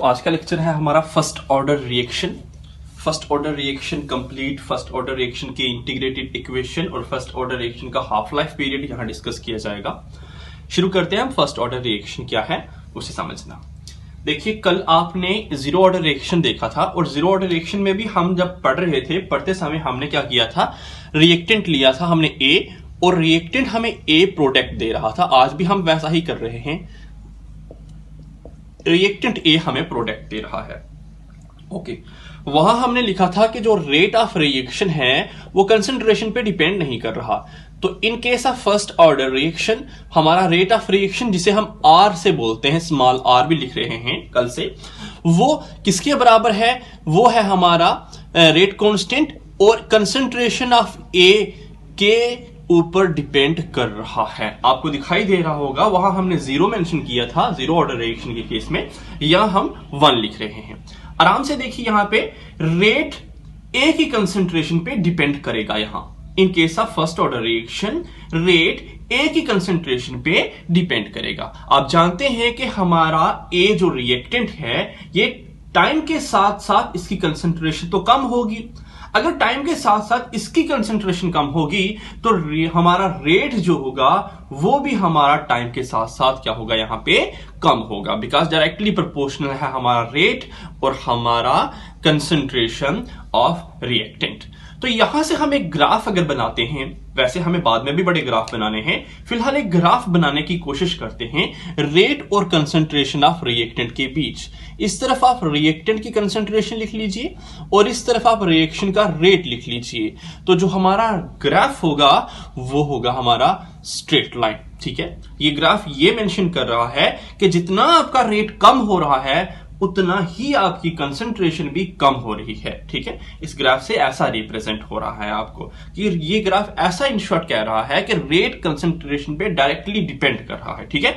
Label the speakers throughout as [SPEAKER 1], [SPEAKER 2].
[SPEAKER 1] तो आज का लेक्चर है हमारा first order reaction. First order reaction complete, first order reaction के इंटीग्रेटेड इक्वेशन और फर्स्ट ऑर्डर रिएक्शन का हाफ लाइफ पीरियड यहां डिस्कस किया जाएगा। शुरू करते हैं हम। फर्स्ट ऑर्डर रिएक्शन क्या है उसे समझना। देखिए, कल आपने जीरो ऑर्डर रिएक्शन देखा था और जीरो ऑर्डर रिएक्शन में भी हम जब पढ़ रहे थे, पढ़ते समय हमने क्या किया था, रिएक्टेंट लिया था हमने ए और रिएक्टेंट हमें ए प्रोडक्ट दे रहा था। आज भी हम वैसा ही कर रहे हैं, रिएक्टेंट ए हमें प्रोडक्ट दे रहा है। ओके, वहां हमने लिखा था कि जो रेट ऑफ रिएक्शन है वो कंसंट्रेशन पे डिपेंड नहीं कर रहा। तो in case of first order reaction हमारा रेट ऑफ रिएक्शन, जिसे हम आर से बोलते हैं, स्मॉल आर भी लिख रहे हैं कल से, वो किसके बराबर है? वो है हमारा रेट कांस्टेंट और कंसंट्रेशन ऑफ ए के ऊपर डिपेंड कर रहा है। आपको दिखाई दे रहा होगा, वहां हमने जीरो मेंशन किया था जीरो ऑर्डर रिएक्शन के केस में, यहां हम 1 लिख रहे हैं। आराम से देखिए, यहां पे रेट ए की कंसंट्रेशन पे डिपेंड करेगा। यहां in case of first order reaction rate A की कंसंट्रेशन पे डिपेंड करेगा। आप जानते हैं कि हमारा ए जो रिएक्टेंट है, ये टाइम के साथ साथ इसकी कंसंट्रेशन तो कम होगी। अगर टाइम के साथ साथ इसकी कंसंट्रेशन कम होगी तो हमारा रेट जो होगा वो भी हमारा टाइम के साथ साथ क्या होगा, यहां पे कम होगा। बिकॉज डायरेक्टली प्रोपोर्शनल है हमारा रेट और हमारा कंसंट्रेशन ऑफ रिएक्टेंट। तो यहां से हम एक ग्राफ अगर बनाते हैं, वैसे हमें बाद में भी बड़े ग्राफ बनाने हैं, फिलहाल एक ग्राफ बनाने की कोशिश करते हैं रेट और कंसंट्रेशन ऑफ रिएक्टेंट के बीच। इस तरफ आप रिएक्टेंट की कंसंट्रेशन लिख लीजिए और इस तरफ आप रिएक्शन का रेट लिख लीजिए। तो जो हमारा ग्राफ होगा वो होगा हमारा स्ट्रेट लाइन। ठीक है, ये ग्राफ ये मेंशन कर रहा है कि जितना आपका रेट कम हो रहा है उतना ही आपकी कंसंट्रेशन भी कम हो रही है। ठीक है, इस ग्राफ से ऐसा रिप्रेजेंट हो रहा है आपको कि ये ग्राफ ऐसा इन शॉर्ट कह रहा है कि रेट कंसंट्रेशन पे डायरेक्टली डिपेंड कर रहा है। ठीक है,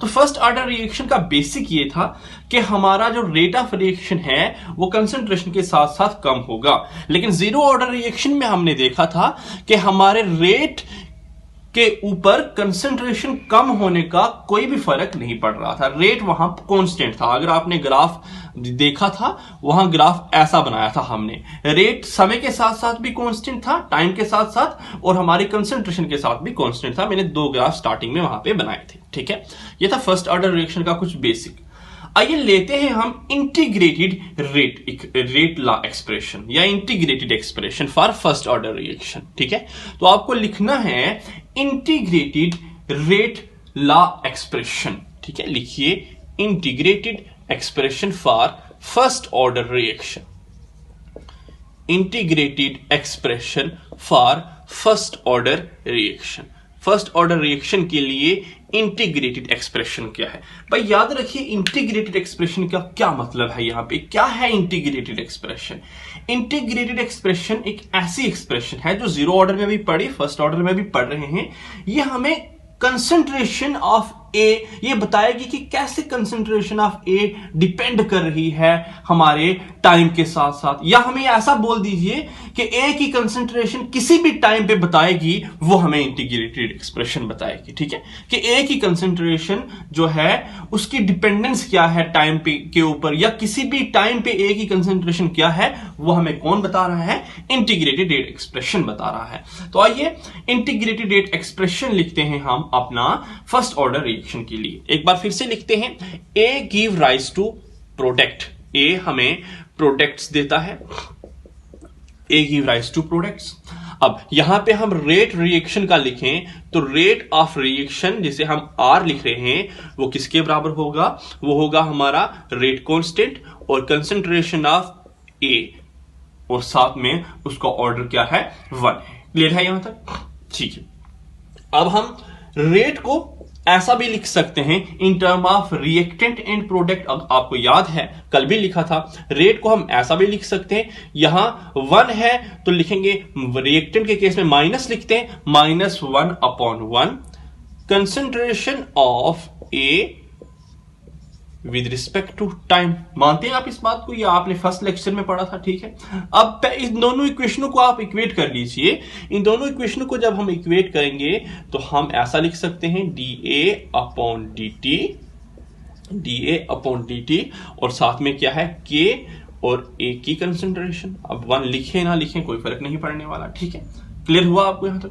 [SPEAKER 1] तो फर्स्ट ऑर्डर रिएक्शन का बेसिक ये था कि हमारा जो रेट ऑफ रिएक्शन है वो कंसंट्रेशन के साथ साथ कम होगा। लेकिन जीरो ऑर्डर रिएक्शन में हमने देखा था कि हमारे रेट के ऊपर कंसंट्रेशन कम होने का कोई भी फर्क नहीं पड़ रहा था, रेट वहां कांस्टेंट था। अगर आपने ग्राफ देखा था, वहां ग्राफ ऐसा बनाया था हमने, रेट समय के साथ साथ भी कांस्टेंट था, टाइम के साथ साथ, और हमारे कंसंट्रेशन के साथ भी कांस्टेंट था। मैंने 2 ग्राफ स्टार्टिंग में वहां पे बनाए थे। ठीक है, ये था फर्स्ट ऑर्डर रिएक्शन का कुछ बेसिक। आइए लेते हैं हम इंटीग्रेटेड रेट लॉ एक्सप्रेशन या integrated expression for first order reaction. ठीक है, तो आपको लिखना है इंटीग्रेटेड रेट लॉ एक्सप्रेशन। ठीक है, लिखिए integrated expression for first order reaction. Integrated expression for first order reaction. First order reaction के लिए इंटीग्रेटेड एक्सप्रेशन क्या है? भाई याद रखिए, इंटीग्रेटेड एक्सप्रेशन का क्या मतलब है। यहां पे क्या है इंटीग्रेटेड एक्सप्रेशन? इंटीग्रेटेड एक्सप्रेशन एक ऐसी एक्सप्रेशन है जो जीरो ऑर्डर में भी पढ़ी, फर्स्ट ऑर्डर में भी पढ़ रहे हैं। ये हमें कंसंट्रेशन ऑफ ए ये बताएगी कि कैसे कंसंट्रेशन ऑफ ए डिपेंड कर रही है हमारे टाइम के साथ साथ, या हमें ऐसा बोल दीजिए कि ए की कंसंट्रेशन किसी भी टाइम पे बताएगी, वो हमें इंटीग्रेटेड एक्सप्रेशन बताएगी। ठीक है, कि ए की कंसंट्रेशन जो है उसकी डिपेंडेंस क्या है टाइम पे के ऊपर, या किसी भी टाइम पे ए की कंसंट्रेशन क्या है, वो हमें कौन बता रहा है? इंटीग्रेटेड रेट एक्सप्रेशन बता रहा है। तो आइए इंटीग्रेटेड रेट एक्सप्रेशन लिखते हैं हम अपना फर्स्ट ऑर्डर रिएक्शन के लिए। एक बार फिर से लिखते हैं, ए गिव राइज टू प्रोडक्ट। ए हमें प्रोडक्ट्स देता है, ए गिव राइज टू प्रोडक्ट्स। अब यहां पे हम रेट रिएक्शन का लिखें तो रेट ऑफ रिएक्शन जिसे हम आर लिख रहे हैं वो किसके बराबर होगा? वो होगा हमारा रेट कांस्टेंट और कंसंट्रेशन ऑफ ए, और साथ में उसका ऑर्डर क्या है? 1। क्लियर है यहां तक? ठीक है, अब हम रेट को ऐसा भी लिख सकते हैं in term of reactant and product. अब आपको याद है कल भी लिखा था, रेट को हम ऐसा भी लिख सकते हैं, यहां 1 है तो लिखेंगे, रिएक्टेंट के केस में माइनस लिखते हैं, -1/1 concentration of A with respect to time. मानते हैं आप इस बात को? या आपने फर्स्ट लेक्चर में पढ़ा था? ठीक है, अब इन दोनों इक्वेशनों को आप इक्वेट कर लीजिए। इन दोनों इक्वेशनों को जब हम इक्वेट करेंगे तो हम ऐसा लिख सकते हैं, dA/dt dA/dt, और साथ में क्या है, K और A की कंसंट्रेशन। अब 1 लिखे ना लिखें कोई फर्क नहीं पड़ने वाला, ठीक है। क्लियर हुआ आपको यहां तक?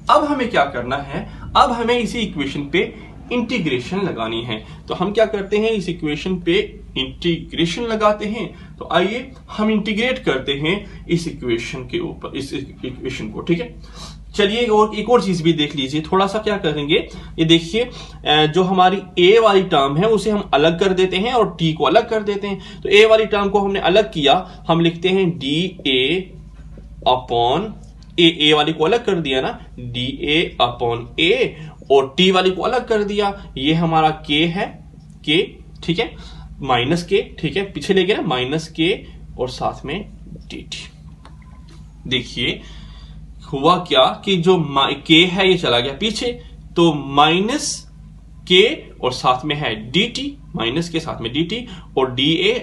[SPEAKER 1] अब हमें क्या करना है, अब हमें इसी इक्वेशन पे इंटीग्रेशन लगानी है। तो हम क्या करते हैं, इस इक्वेशन पे इंटीग्रेशन लगाते हैं। तो आइए हम इंटीग्रेट करते हैं इस इक्वेशन के ऊपर, इस इक्वेशन को, ठीक है। चलिए एक और चीज भी देख लीजिए। थोड़ा सा क्या करेंगे, ये देखिए, जो हमारी a वाली टर्म है उसे हम अलग कर देते हैं और t को अलग कर देते हैं। तो a वाली टर्म को हमने अलग किया, हम लिखते हैं dA/a वाली को अलग कर दिया ना, dA/a, और t वाली को अलग कर दिया, ये हमारा k है, k, ठीक है, माइनस k, ठीक है, पीछे ले गए ना, माइनस k और साथ में dt। देखिए हुआ क्या कि जो k है ये चला गया पीछे, तो माइनस k और साथ में है dt, माइनस के साथ में dt, और dA/a,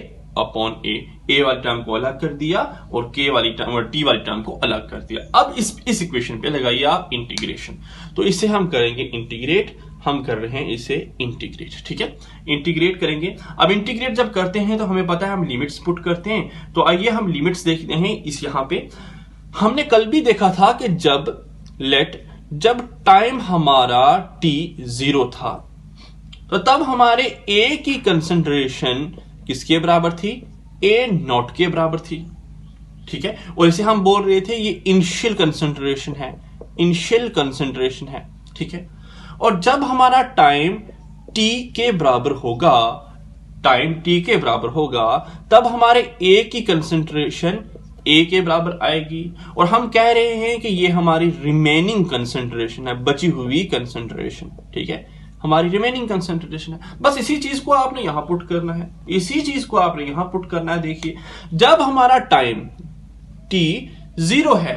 [SPEAKER 1] a वाली टर्म को अलग कर दिया और k वाली टर्म और t वाली टर्म को अलग कर दिया। अब इस इक्वेशन पे लगाइए आप इंटीग्रेशन। तो इसे हम करेंगे इंटीग्रेट, हम कर रहे हैं इसे इंटीग्रेट, ठीक है, इंटीग्रेट करेंगे। अब इंटीग्रेट जब करते हैं तो हमें पता है हम लिमिट्स पुट करते हैं। तो आइए हम लिमिट्स देखते हैं। इस यहां पे हमने कल भी देखा था कि जब टाइम हमारा t 0 था, तो तब हमारे a की कंसंट्रेशन किसके बराबर थी, A0 के बराबर थी, ठीक है। और इसे हम बोल रहे थे ये इनिशियल कंसंट्रेशन है, ठीक है। और जब हमारा टाइम t के बराबर होगा, तब हमारे a की कंसंट्रेशन a के बराबर आएगी, और हम कह रहे हैं कि ये हमारी रिमेनिंग कंसंट्रेशन है, बची हुई कंसंट्रेशन, ठीक है, हमारी रिमेनिंग कंसंट्रेशन है। बस इसी चीज को आपने यहां पुट करना है, देखिए जब हमारा टाइम t 0 है,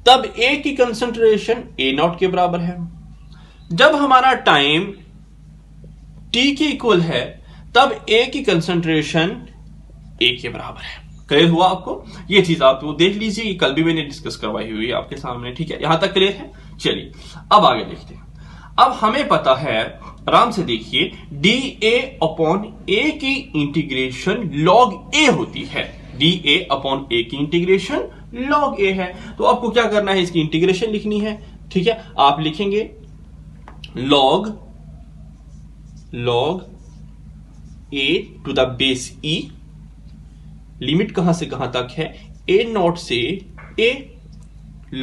[SPEAKER 1] तब a की कंसंट्रेशन A0 के बराबर है। जब हमारा टाइम t के इक्वल है, तब a की कंसंट्रेशन a के बराबर है। क्लियर हुआ आपको? ये चीज आप वो देख लीजिए, कल भी मैंने डिस्कस करवाई हुई है आपके सामने, ठीक है। यहां तक क्लियर है? चलिए अब आगे देखते हैं। अब हमें पता है, आराम से देखिए, dA/a की इंटीग्रेशन log a होती है, dA/a की इंटीग्रेशन log a है। तो आपको क्या करना है, इसकी इंटीग्रेशन लिखनी है, ठीक है। आप लिखेंगे log a to the base e, limit कहां से कहां तक है, A0 से a,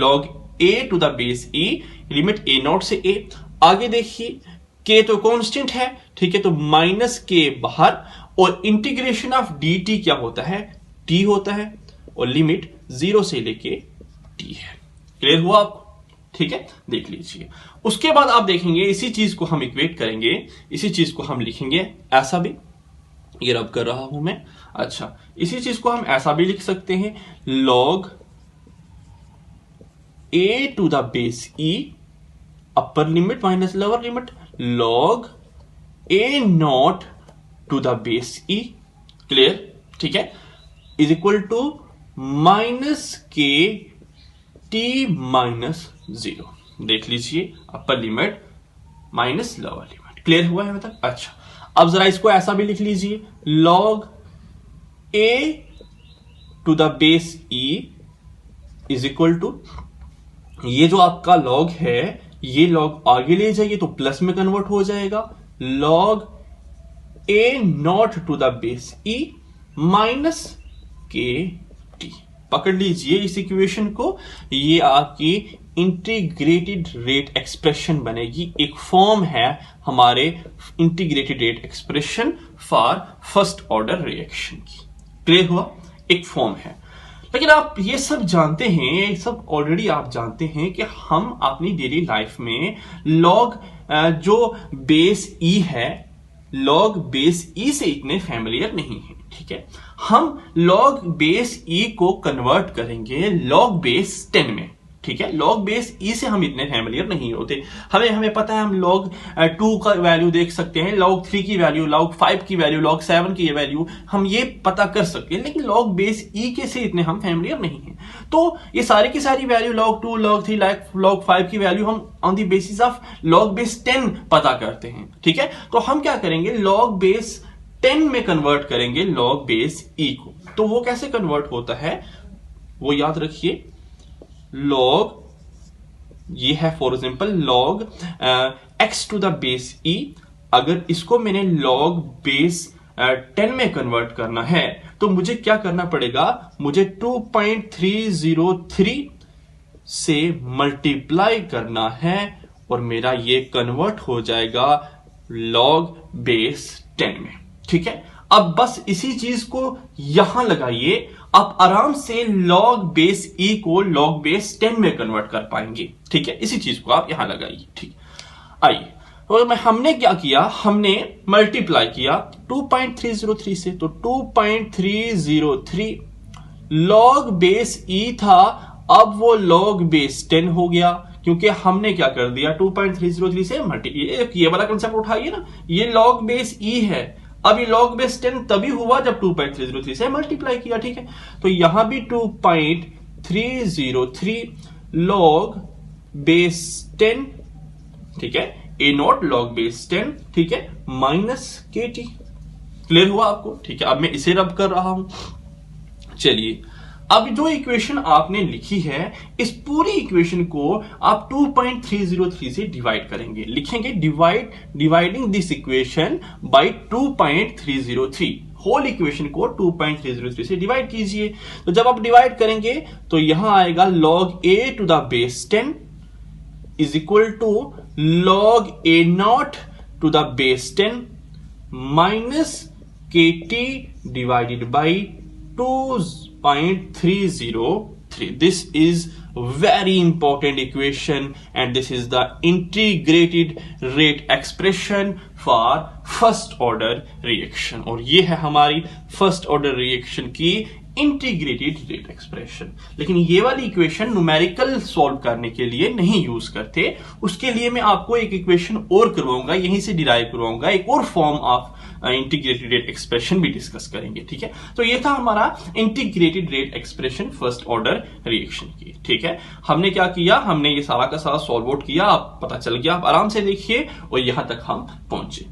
[SPEAKER 1] log a to the base e, limit A0 से a। आगे देखिए, k तो कांस्टेंट है, ठीक है, तो माइनस k बाहर, और इंटीग्रेशन ऑफ dt क्या होता है, t होता है, और लिमिट 0 से लेके t है। क्लियर हुआ आपको? ठीक है, देख लीजिए। उसके बाद आप देखेंगे इसी चीज को हम इक्वेट करेंगे, इसी चीज को हम लिखेंगे ऐसा भी, ये रब कर रहा हूं मैं, अच्छा, इसी चीज को हम ऐसा भी लिख सकते हैं, log a to the base e, upper limit minus lower limit, log A0 to the base e, clear, ठीक है, is equal to minus k t minus 0। देख लीजिए, upper limit minus lower limit. Clear हुआ है मतलब? अच्छा, अब जरा इसको ऐसा भी लिख लीजिए, log a to the base e is equal to, ये जो आपका log है, ये log आगे ले जाइए तो प्लस में कन्वर्ट हो जाएगा, log A0 to the base e minus K T. पकड़ लीजिए इस इक्वेशन को, ये आपकी इंटीग्रेटेड रेट एक्सप्रेशन बनेगी, एक फॉर्म है हमारे integrated rate expression for first order reaction की। क्लियर हुआ? एक फॉर्म है। लेकिन आप ये सब जानते हैं, ये सब ऑलरेडी आप जानते हैं कि हम अपनी डेली लाइफ में लॉग जो बेस ई है, लॉग बेस ई से इतने फैमिलियर नहीं है, ठीक है। हम लॉग बेस ई को कन्वर्ट करेंगे लॉग बेस 10 में, ठीक है, log बेस e से हम इतने फैमिलियर नहीं होते। हमें पता है हम log 2 का वैल्यू देख सकते हैं, log 3 की वैल्यू, log 5 की वैल्यू, log 7 की वैल्यू हम ये पता कर सकते हैं, लेकिन log बेस e के से इतने हम फैमिलियर नहीं हैं। तो ये सारी की सारी वैल्यू log 2, log 3, log 5 की वैल्यू हम on the basis of log base 10 पता करते हैं। ठीक है, तो हम क्या करेंगे, log बेस 10 में कन्वर्ट करेंगे log बेस e को। तो वो कैसे कन्वर्ट होता है वो याद रखिए, log ये है for example log x to the base e, अगर इसको मैंने log बेस 10 में कन्वर्ट करना है तो मुझे क्या करना पड़ेगा, मुझे 2.303 से मल्टीप्लाई करना है और मेरा ये कन्वर्ट हो जाएगा log बेस 10 में। ठीक है, अब बस इसी चीज को यहां लगाइए, आप आराम से log बेस e को log बेस 10 में कन्वर्ट कर पाएंगे। ठीक है, इसी चीज को आप यहां लगाइए। ठीक, आइए, और हमने क्या किया, हमने मल्टीप्लाई किया 2.303 से, तो 2.303 log बेस e था, अब वो log बेस 10 हो गया, क्योंकि हमने क्या कर दिया, 2.303 से ये वाला कंसेप्ट उठाइए ना, ये log बेस e है, अब ये log बेस 10 तभी हुआ जब 2.303 से मल्टीप्लाई किया। ठीक है, तो यहां भी 2.303 log बेस 10, ठीक है, a नॉट log बेस 10, ठीक है, माइनस kt। क्लियर हुआ आपको? ठीक है, अब मैं इसे रब कर रहा हूं। चलिए, अब जो इक्वेशन आपने लिखी है, इस पूरी इक्वेशन को आप 2.303 से डिवाइड करेंगे, लिखेंगे dividing this equation by 2.303, whole equation को 2.303 से डिवाइड कीजिए। तो जब आप डिवाइड करेंगे तो यहां आएगा log a to the base 10 is equal to log a nought to the base 10 minus kt divided by 2.303. This is very important equation and this is the integrated rate expression for first order reaction, और ये है हमारी first order reaction की integrated rate expression. लेकिन ये वाली equation numerical solve करने के लिए नहीं यूज करते, उसके लिए मैं आपको एक इक्वेशन और करवाऊंगा, यहीं से डिराइव करवाऊंगा, एक और form of integrated rate expression भी डिस्कस करेंगे। ठीक है, तो ये था हमारा integrated rate expression first order reaction की। ठीक है, हमने क्या किया, हमने ये सारा का सारा सॉल्व आउट किया, आप पता चल गया, आप आराम से देखिए, और यहां तक हम पहुंचे।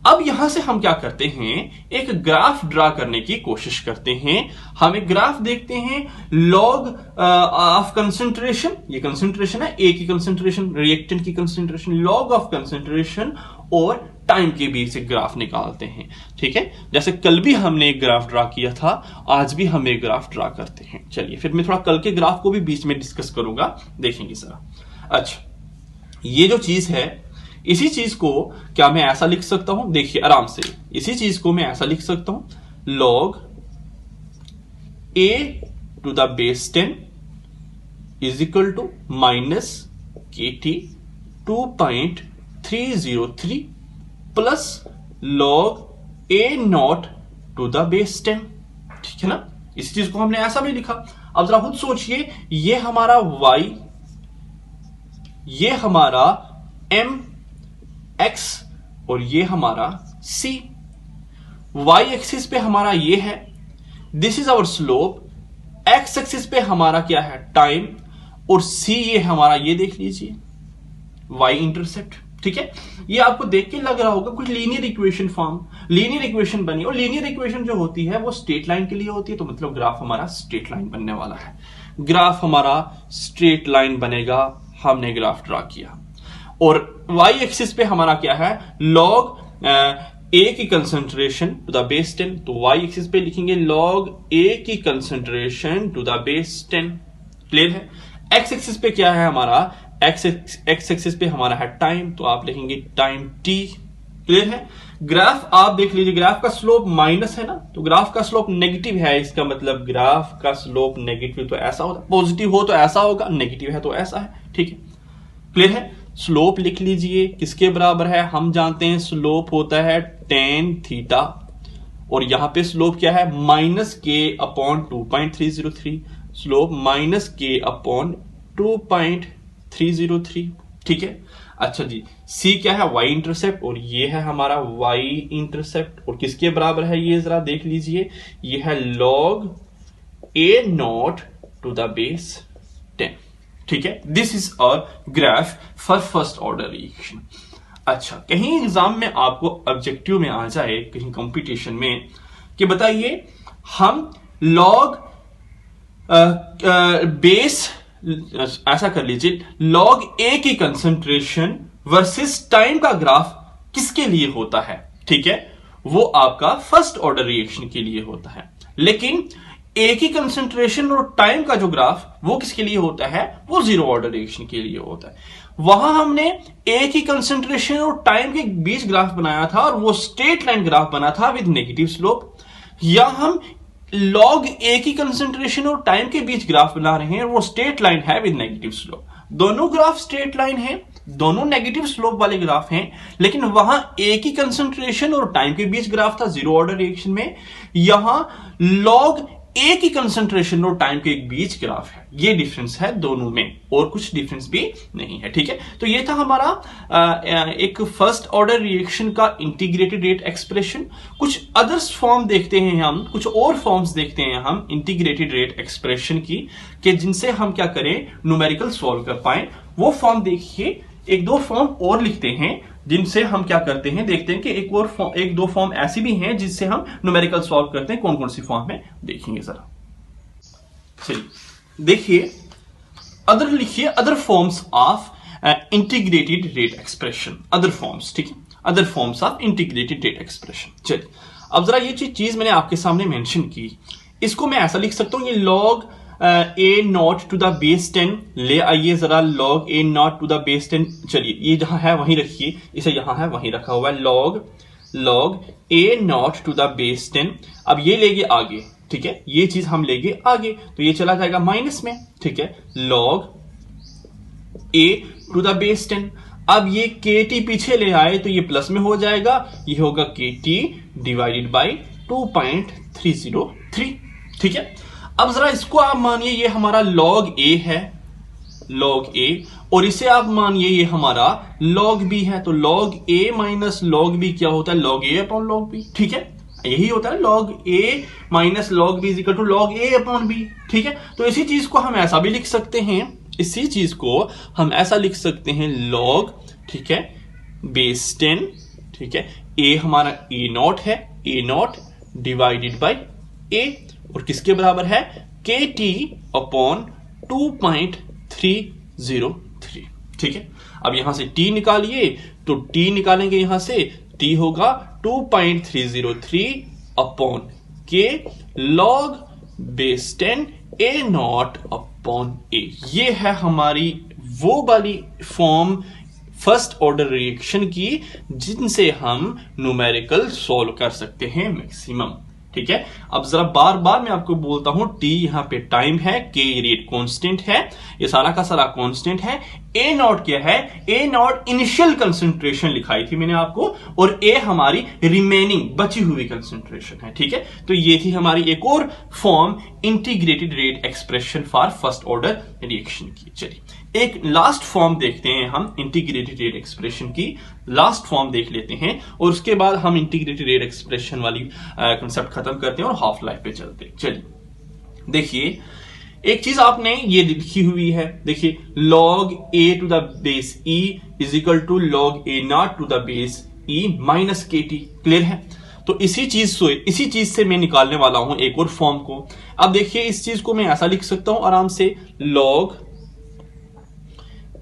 [SPEAKER 1] अब यहां से हम क्या करते हैं, एक ग्राफ ड्रा करने की कोशिश करते हैं। हम एक ग्राफ देखते हैं लॉग ऑफ कंसंट्रेशन, ये कंसंट्रेशन है, ए की कंसंट्रेशन, रिएक्टेंट की कंसंट्रेशन, लॉग ऑफ कंसंट्रेशन और टाइम के बीच से ग्राफ निकालते हैं। ठीक है, जैसे कल भी हमने एक ग्राफ ड्रा किया था, आज भी हम एक ग्राफ ड्रा करते हैं। चलिए, फिर मैं थोड़ा कल के ग्राफ को भी बीच में डिस्कस करूंगा, देखेंगे जरा। अच्छा, ये जो चीज है, इसी चीज को क्या मैं ऐसा लिख सकता हूं, देखिए आराम से, इसी चीज को मैं ऐसा लिख सकता हूं, log a to the base 10 is equal to minus kt 2.303 plus log a nought to the base 10। ठीक है ना, इस चीज को हमने ऐसा भी लिखा। अब जरा खुद सोचिए, ये हमारा y, ये हमारा m x और ये हमारा c। y एक्सिस पे हमारा ये है, this is our slope. x axis पे हमारा क्या है, टाइम, और c ये हमारा, ये देख लीजिए y इंटरसेप्ट। ठीक है, ये आपको देख के लग रहा होगा कुछ linear equation form, linear equation बनी, और लीनियर इक्वेशन जो होती है वो स्ट्रेट लाइन के लिए होती है, तो मतलब ग्राफ हमारा स्ट्रेट लाइन बनने वाला है। ग्राफ हमारा स्ट्रेट लाइन बनेगा, हमने ग्राफ ड्रा किया, और y एक्सिस पे हमारा क्या है, log a की कंसंट्रेशन टू द बेस 10, तो y एक्सिस पे लिखेंगे log a की concentration to the base 10। Clear है, x एक्सिस पे क्या है हमारा, x एक्सिस पे हमारा है टाइम, तो आप लिखेंगे टाइम t। क्लियर है, ग्राफ आप देख लीजिए, ग्राफ का स्लोप माइनस है ना, तो ग्राफ का स्लोप नेगेटिव है, इसका मतलब ग्राफ का स्लोप नेगेटिव तो ऐसा होगा, पॉजिटिव हो तो ऐसा होगा, नेगेटिव है तो ऐसा है। ठीक है, क्लियर है, स्लोप लिख लीजिए, किसके बराबर है, हम जानते हैं स्लोप होता है tan थीटा, और यहां पे स्लोप क्या है, माइनस के अपॉन 2.303, स्लोप माइनस के अपॉन 2.303, ठीक है। अच्छा जी, c क्या है, y इंटरसेप्ट, और ये है हमारा y इंटरसेप्ट, और किसके बराबर है ये जरा देख लीजिए, ये है log a0 to the base 10, ठीक है। This is a graph for first order reaction. अच्छा, कहीं एग्जाम में आपको ऑब्जेक्टिव में आ जाए, कहीं कंपटीशन में, कि बताइए हम लॉग बेस, ऐसा कर लीजिए, लॉग ए की कंसंट्रेशन वर्सेस टाइम का ग्राफ किसके लिए होता है, ठीक है, वो आपका फर्स्ट ऑर्डर रिएक्शन के लिए होता है। लेकिन ए की कंसंट्रेशन और टाइम का जो ग्राफ वो किसके लिए होता है, वो जीरो ऑर्डर रिएक्शन के लिए होता है। वहां हमने ए की कंसंट्रेशन और टाइम के बीच ग्राफ बनाया था, और वो स्ट्रेट लाइन ग्राफ बना था विद नेगेटिव स्लोप। या हम लॉग ए की कंसंट्रेशन और टाइम के बीच ग्राफ बना रहे हैं, वो स्ट्रेट लाइन है विद नेगेटिव स्लोप। दोनों ग्राफ स्ट्रेट लाइन है, दोनों नेगेटिव स्लोप वाले ग्राफ हैं, लेकिन वहां ए की कंसंट्रेशन और टाइम के बीच ग्राफ था जीरो ऑर्डर रिएक्शन में, यहां लॉग ए की कंसंट्रेशन और टाइम के बीच ग्राफ है। ये डिफरेंस है दोनों में, और कुछ डिफरेंस भी नहीं है, ठीक है। तो ये था हमारा एक फर्स्ट ऑर्डर रिएक्शन का इंटीग्रेटेड रेट एक्सप्रेशन। कुछ अदर्स फॉर्म देखते हैं हम, कुछ और फॉर्म्स देखते हैं हम इंटीग्रेटेड रेट एक्सप्रेशन की, कि जिनसे हम क्या करें, न्यूमेरिकल सॉल्व कर पाए। वो फॉर्म देखिए, एक दो फॉर्म और लिखते हैं जिनसे हम क्या करते हैं, देखते हैं कि एक दो फॉर्म ऐसी भी हैं जिससे हम न्यूमेरिकल सॉल्व करते हैं। कौन कौन सी फॉर्म है देखेंगे जरा। चलिए देखिए, अदर लिखिए, other forms of integrated rate expression, other forms, ठीक है, other forms of integrated rate expression. चलिए अब जरा ये चीज मैंने आपके सामने मेंशन की, इसको मैं ऐसा लिख सकता हूं, ये log A nought to the base 10, ले आइए जरा, log A nought to the base 10, चलिए ये जहां है वहीं रखिए, इसे यहां है वहीं रखा हुआ है, log A nought to the base 10। अब ये लेंगे आगे, ठीक है, ये चीज हम लेंगे आगे, तो ये चला जाएगा माइनस में, ठीक है, log A to the base 10। अब ये के टी पीछे ले आए तो ये प्लस में हो जाएगा, ये होगा के टी डिवाइडेड बाई 2.303, ठीक है। अब जरा इसको आप मानिए ये हमारा लॉग ए है, लॉग ए, और इसे आप मानिए ये हमारा लॉग बी है, तो log A minus log B क्या होता है, log A upon log B, ठीक है, यही होता है log A minus log B is equal to log A upon B, ठीक है। तो इसी चीज को हम ऐसा भी लिख सकते हैं, इसी चीज को हम ऐसा लिख सकते हैं, लॉग, ठीक है, बेस 10, ठीक है, ए हमारा ए नॉट है, ए नॉट डिवाइडेड बाई ए, और किसके बराबर है, के टी अपॉन 2.303, ठीक है। अब यहां से टी निकालिए, तो टी निकालेंगे यहां से, टी होगा 2.303 upon K log base 10 A naught upon A. ये है हमारी वो वाली फॉर्म फर्स्ट ऑर्डर रिएक्शन की जिनसे हम न्यूमेरिकल सॉल्व कर सकते हैं मैक्सिमम, ठीक है। अब जरा बार बार मैं आपको बोलता हूं, टी यहां पे टाइम है, के रेट कांस्टेंट है, ये सारा का सारा कांस्टेंट है। ए नॉट क्या है, ए नॉट इनिशियल कंसंट्रेशन लिखाई थी मैंने आपको, और ए हमारी रिमेनिंग बची हुई कंसंट्रेशन है, ठीक है। तो ये थी हमारी एक और form integrated rate expression for first order reaction की। चलिए एक लास्ट फॉर्म देखते हैं हम इंटीग्रेटेड रेट एक्सप्रेशन की, लास्ट फॉर्म देख लेते हैं, और उसके बाद हम इंटीग्रेटेड रेट एक्सप्रेशन वाली कंसेप्ट खत्म करते हैं और हाफ लाइफ पे चलते हैं। चलिए देखिए, एक चीज आपने ये लिखी हुई है, देखिए log A to the base E is equal to log A nought to the base E minus K T, clear है। तो इसी चीज से मैं निकालने वाला हूं एक और फॉर्म को। अब देखिए इस चीज को मैं ऐसा लिख सकता हूं आराम से, log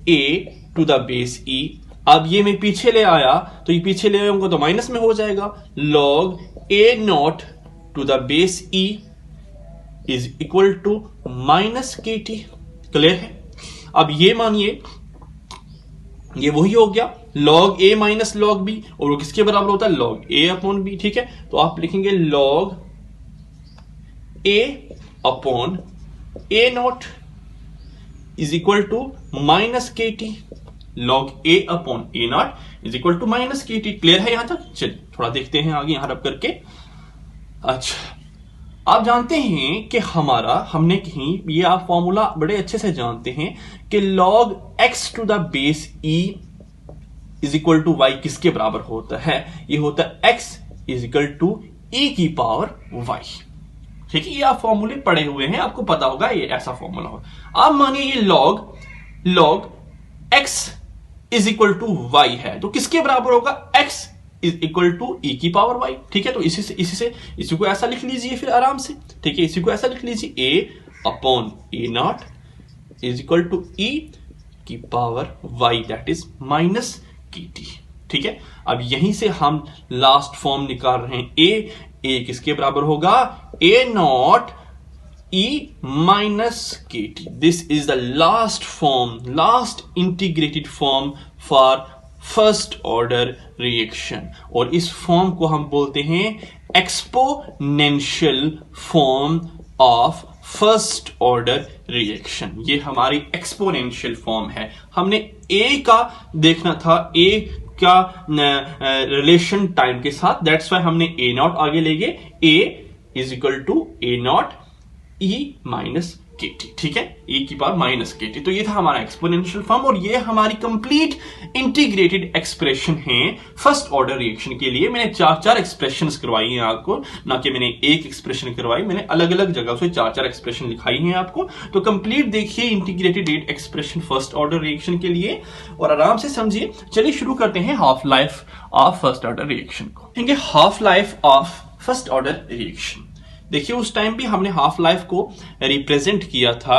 [SPEAKER 1] A to the base e. अब ये मैं पीछे ले आया, तो ये पीछे ले आऊंगा तो माइनस में हो जाएगा, log A nought to the base E is equal to minus K T, clear है। अब ये मानिए ये वही हो गया log A minus log B, और वो किसके बराबर होता है, लॉग ए अपॉन बी, ठीक है। तो आप लिखेंगे log A upon A naught is equal to minus K T, log A upon A naught is equal to minus K T, clear है यहां तक। चलिए थोड़ा देखते हैं आगे यहां रब करके। अच्छा आप जानते हैं कि हमने कहीं ये आप फॉर्मूला बड़े अच्छे से जानते हैं कि log x to the base e is equal to Y किसके बराबर होता है? ये होता है x is equal to e की पावर y। ठीक है, ये आप फॉर्मूले पढ़े हुए हैं, आपको पता होगा ये ऐसा फॉर्मूला हो। आप मानिए ये log x is equal to y है, तो किसके बराबर होगा? x is equal to e की पावर y। ठीक है, तो इसी को ऐसा लिख लीजिए फिर आराम से। ठीक है, इसी को ऐसा लिख लीजिए a upon a nought is equal to e की power y that is minus kt। ठीक है, अब यहीं से हम लास्ट फॉर्म निकाल रहे हैं। a किसके बराबर होगा? a नॉट e minus kt। This is the last integrated form for first order reaction, और इस फॉर्म को हम बोलते हैं exponential form of first order reaction. ये हमारी एक्सपोनेंशियल फॉर्म है। हमने a का देखना था, a का रिलेशन टाइम के साथ, दैट्स वाई हमने a नॉट आगे ले गए। a is equal to a नॉट e माइनस kt। ठीक है, e की पावर माइनस kt। तो ये था हमारा एक्सपोनेंशियल फॉर्म, और ये हमारी कंप्लीट इंटीग्रेटेड एक्सप्रेशन है फर्स्ट ऑर्डर रिएक्शन के लिए। मैंने 4 एक्सप्रेशंस करवाई हैं आपको, ना कि मैंने एक एक्सप्रेशन करवाई, मैंने अलग अलग जगह से 4 एक्सप्रेशन लिखाई हैं आपको। तो कंप्लीट देखिए integrated expression first order reaction के लिए और आराम से समझिए। चलिए शुरू करते हैं half life of first order reaction को। देखेंगे half life of first order reaction. देखिए उस टाइम भी हमने हाफ लाइफ को रिप्रेजेंट किया था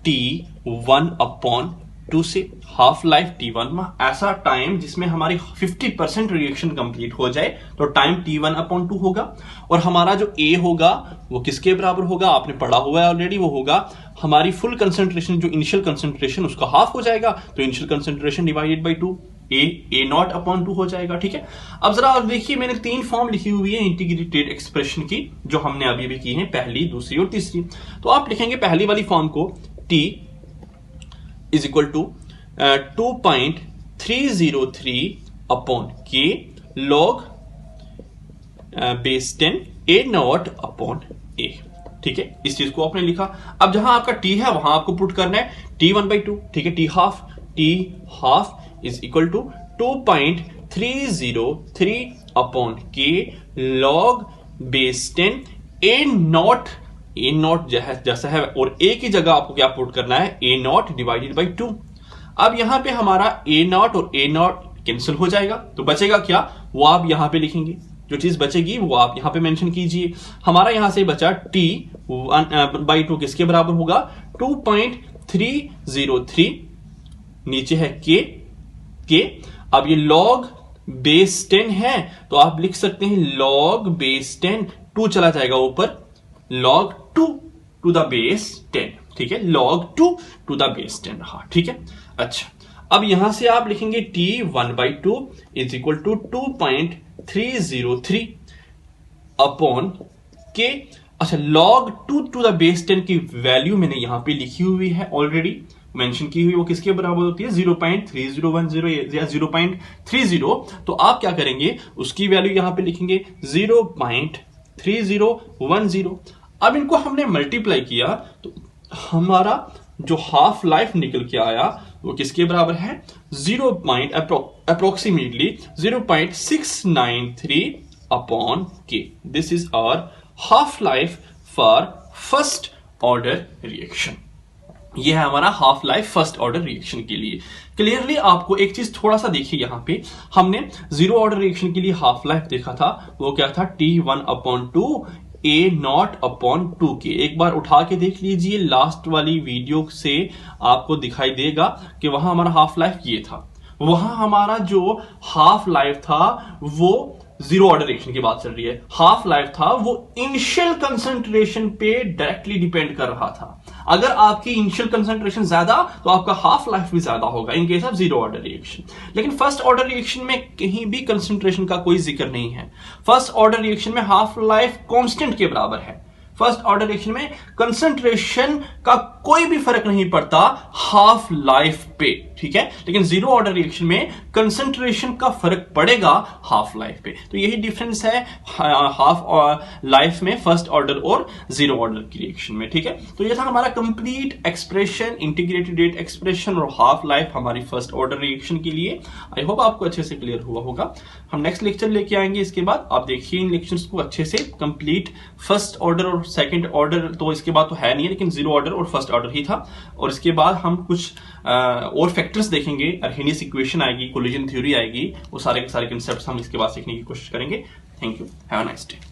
[SPEAKER 1] T1/2 से। हाफ लाइफ T1 में ऐसा टाइम जिसमें हमारी 50% रिएक्शन कंप्लीट हो जाए, तो टाइम T1/2 होगा। और हमारा जो A होगा वो किसके बराबर होगा? आपने पढ़ा हुआ है ऑलरेडी, वो होगा हमारी फुल कंसंट्रेशन, जो इनिशियल कंसंट्रेशन उसका हाफ हो जाएगा, तो initial concentration divided by 2, a nought upon 2 हो जाएगा। ठीक है, अब जरा देखिए मैंने 3 फॉर्म लिखी हुई है इंटीग्रेटेड एक्सप्रेशन की, जो हमने अभी भी की है, पहली, दूसरी और तीसरी। तो आप लिखेंगे पहली वाली फॉर्म को t is equal to 2.303 upon k log base 10 a nought upon a। ठीक है, इस चीज को आपने लिखा। अब जहां आपका t है वहां आपको पुट करना है T1/2। ठीक है, t half is equal to 2.303 upon k log base 10 a not जैसा है, और a की जगह आपको क्या पुट करना है? a not divided by 2। अब यहां पे हमारा a नॉट और a नॉट कैंसिल हो जाएगा, तो बचेगा क्या? वो आप यहां पे लिखेंगे, जो चीज बचेगी वो आप यहां पे मेंशन कीजिए। हमारा यहां से बचा T1/2 किसके बराबर होगा? 2.303, नीचे है k। अब ये log बेस 10 है, तो आप लिख सकते हैं log बेस 10, 2 चला जाएगा ऊपर, log 2 टू द बेस 10। ठीक है, log 2 टू द बेस 10 रहा। ठीक है, अच्छा अब यहां से आप लिखेंगे T1/2 is equal to 2.303 upon k। अच्छा, log 2 टू द बेस 10 की वैल्यू मैंने यहां पे लिखी हुई है, ऑलरेडी मेंशन की हुई, वो किसके बराबर होती है? 0.3010 या 0.30। तो आप क्या करेंगे, उसकी वैल्यू यहां पे लिखेंगे 0.3010। अब इनको हमने मल्टीप्लाई किया तो हमारा जो हाफ लाइफ निकल के आया वो किसके बराबर है? Approximately 0.693 upon k। This is our half life for first order reaction. यह है हमारा half life first order reaction के लिए। क्लियरली आपको एक चीज थोड़ा सा देखिए, यहां पे हमने जीरो ऑर्डर रिएक्शन के लिए हाफ लाइफ देखा था, वो क्या था? T1/2 a nought upon 2k। एक बार उठा के देख लीजिए, लास्ट वाली वीडियो से आपको दिखाई देगा कि वहां हमारा हाफ लाइफ ये था। वहां हमारा जो हाफ लाइफ था वो जीरो ऑर्डर रिएक्शन की बात चल रही है, हाफ लाइफ था वो इनिशियल कंसंट्रेशन पे डायरेक्टली डिपेंड कर रहा था। अगर आपकी इनिशियल कंसंट्रेशन ज्यादा तो आपका हाफ लाइफ भी ज्यादा होगा in case of zero order reaction. लेकिन फर्स्ट ऑर्डर रिएक्शन में कहीं भी कंसंट्रेशन का कोई जिक्र नहीं है। फर्स्ट ऑर्डर रिएक्शन में हाफ लाइफ कांस्टेंट के बराबर है। फर्स्ट ऑर्डर रिएक्शन में कंसंट्रेशन का कोई भी फर्क नहीं पड़ता हाफ लाइफ पे, ठीक है। लेकिन जीरो ऑर्डर रिएक्शन में कंसंट्रेशन का फर्क पड़ेगा हाफ लाइफ पे। तो यही डिफरेंस है हाफ लाइफ में फर्स्ट ऑर्डर और जीरो ऑर्डर की रिएक्शन में, ठीक है। तो ये था हमारा complete expression, integrated rate expression और हाफ लाइफ हमारी फर्स्ट ऑर्डर रिएक्शन के लिए। आई होप आपको अच्छे से क्लियर हुआ होगा। हम नेक्स्ट लेक्चर लेके आएंगे इसके बाद। आप देखिए इन लेक्चर्स को अच्छे से, कंप्लीट फर्स्ट ऑर्डर और सेकंड ऑर्डर तो इसके बाद तो है नहीं है, लेकिन जीरो ऑर्डर और फर्स्ट ऑर्डर ही था। और इसके बाद हम कुछ और फैक्टर्स देखेंगे, अर्हेनियस इक्वेशन आएगी, कोलिजन थ्योरी आएगी, वो सारे के सारे कंसेप्ट्स हम इसके बाद सीखने की कोशिश करेंगे। Thank you, have a nice day.